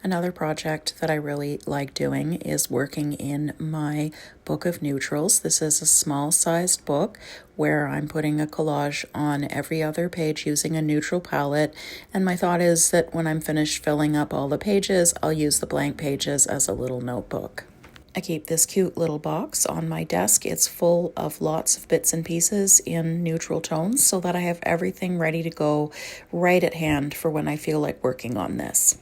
Another project that I really like doing is working in my book of neutrals. This is a small-sized book where I'm putting a collage on every other page using a neutral palette, and my thought is that when I'm finished filling up all the pages, I'll use the blank pages as a little notebook. I keep this cute little box on my desk. It's full of lots of bits and pieces in neutral tones so that I have everything ready to go right at hand for when I feel like working on this.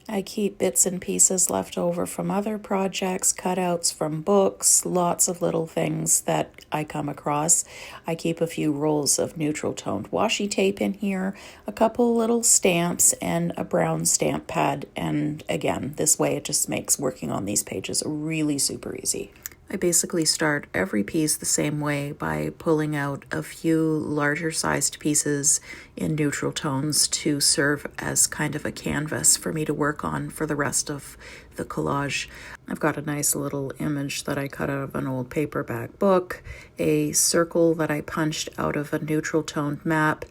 I keep bits and pieces left over from other projects, cutouts from books, lots of little things that I come across. I keep a few rolls of neutral toned washi tape in here, a couple little stamps, and a brown stamp pad. And again, this way it just makes working on these pages really super easy. I basically start every piece the same way by pulling out a few larger sized pieces in neutral tones to serve as kind of a canvas for me to work on for the rest of the collage. I've got a nice little image that I cut out of an old paperback book, a circle that I punched out of a neutral toned map,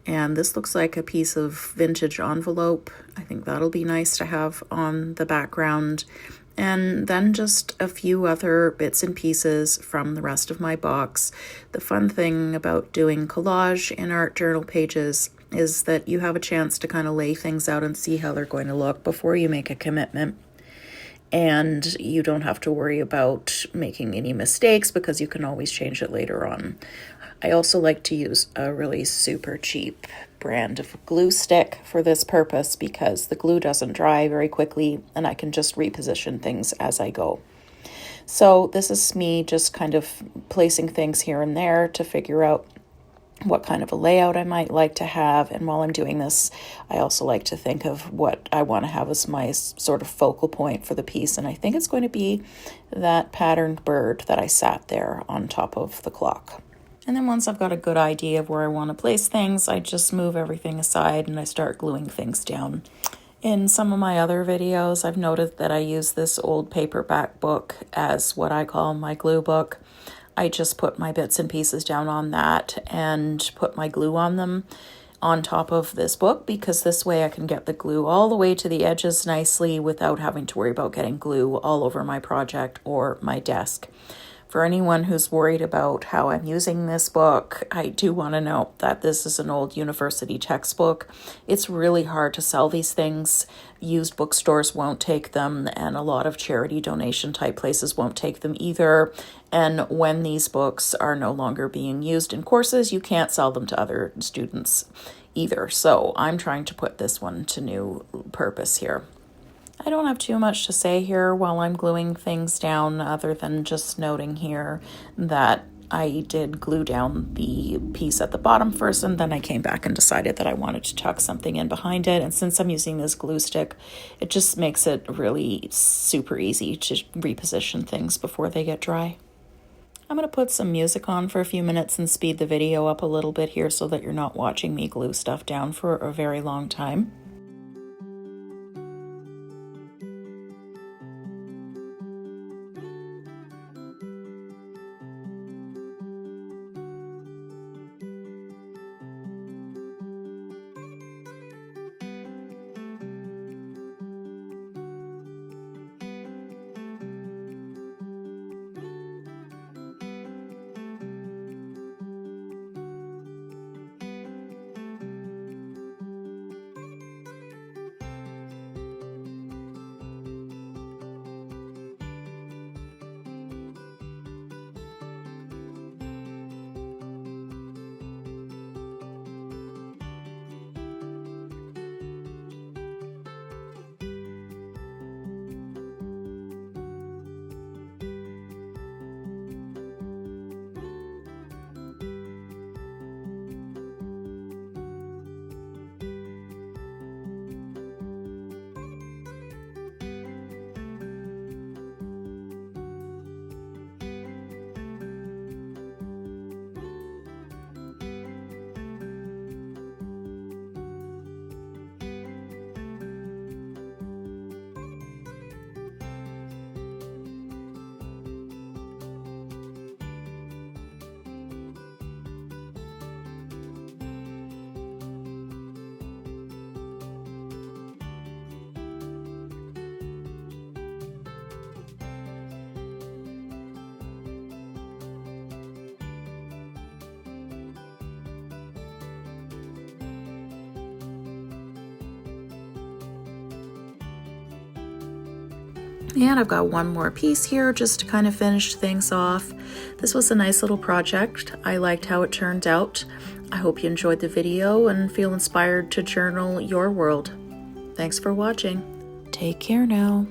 and this looks like a piece of vintage envelope. I think that'll be nice to have on the background. And then just a few other bits and pieces from the rest of my box. The fun thing about doing collage in art journal pages is that you have a chance to kind of lay things out and see how they're going to look before you make a commitment. And you don't have to worry about making any mistakes because you can always change it later on. I also like to use a really super cheap brand of glue stick for this purpose because the glue doesn't dry very quickly and I can just reposition things as I go. So this is me just kind of placing things here and there to figure out what kind of a layout I might like to have. And while I'm doing this, I also like to think of what I want to have as my sort of focal point for the piece. And I think it's going to be that patterned bird that I sat there on top of the clock. And then once I've got a good idea of where I want to place things, I just move everything aside and I start gluing things down. In some of my other videos, I've noted that I use this old paperback book as what I call my glue book. I just put my bits and pieces down on that and put my glue on them on top of this book because this way I can get the glue all the way to the edges nicely without having to worry about getting glue all over my project or my desk. For anyone who's worried about how I'm using this book, I do want to note that this is an old university textbook. It's really hard to sell these things. Used bookstores won't take them, and a lot of charity donation type places won't take them either. And when these books are no longer being used in courses, you can't sell them to other students either. So I'm trying to put this one to new purpose here. I don't have too much to say here while I'm gluing things down other than just noting here that I did glue down the piece at the bottom first and then I came back and decided that I wanted to tuck something in behind it. And since I'm using this glue stick, it just makes it really super easy to reposition things before they get dry. I'm going to put some music on for a few minutes and speed the video up a little bit here so that you're not watching me glue stuff down for a very long time. And I've got one more piece here just to kind of finish things off. This was a nice little project. I liked how it turned out. I hope you enjoyed the video and feel inspired to journal your world. Thanks for watching. Take care now.